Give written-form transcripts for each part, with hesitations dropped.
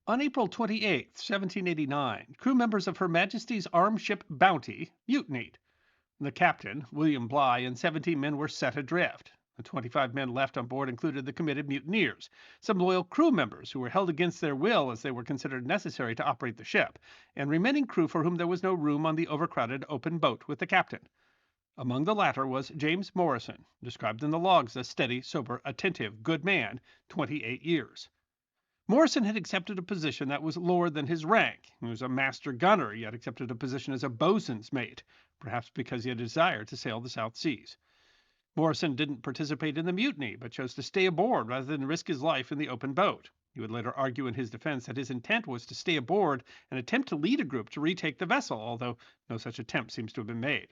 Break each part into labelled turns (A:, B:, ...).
A: On April 28, 1789, crew members of Her Majesty's armed ship Bounty mutinied. The captain, William Bligh, and 17 men were set adrift. The 25 men left on board included the committed mutineers, some loyal crew members who were held against their will as they were considered necessary to operate the ship, and remaining crew for whom there was no room on the overcrowded open boat with the captain. Among the latter was James Morrison, described in the logs as steady, sober, attentive, good man, 28 years. Morrison had accepted a position that was lower than his rank. He was a master gunner, yet accepted a position as a boatswain's mate, perhaps because he had a desire to sail the South Seas. Morrison didn't participate in the mutiny, but chose to stay aboard rather than risk his life in the open boat. He would later argue in his defense that his intent was to stay aboard and attempt to lead a group to retake the vessel, although no such attempt seems to have been made.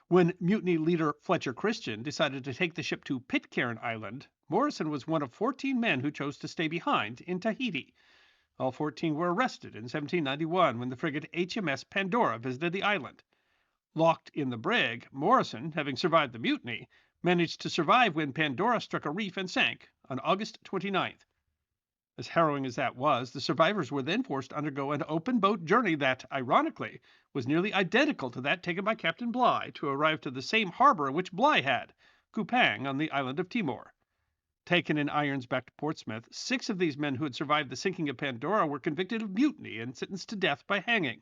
A: When mutiny leader Fletcher Christian decided to take the ship to Pitcairn Island, Morrison was one of 14 men who chose to stay behind in Tahiti. All 14 were arrested in 1791 when the frigate HMS Pandora visited the island. Locked in the brig, Morrison, having survived the mutiny, managed to survive when Pandora struck a reef and sank on August 29th. As harrowing as that was, the survivors were then forced to undergo an open boat journey that, ironically, was nearly identical to that taken by Captain Bligh to arrive to the same harbor in which Bligh had, Kupang on the island of Timor. Taken in irons back to Portsmouth, 6 of these men who had survived the sinking of Pandora were convicted of mutiny and sentenced to death by hanging.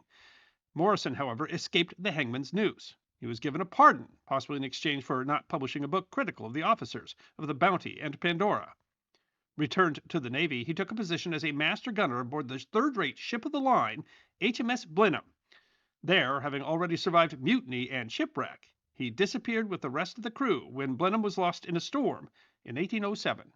A: Morrison, however, escaped the hangman's noose. He was given a pardon, possibly in exchange for not publishing a book critical of the officers of the Bounty and Pandora. Returned to the Navy, he took a position as a master gunner aboard the third-rate ship of the line, HMS Blenheim. There, having already survived mutiny and shipwreck, he disappeared with the rest of the crew when Blenheim was lost in a storm in 1807.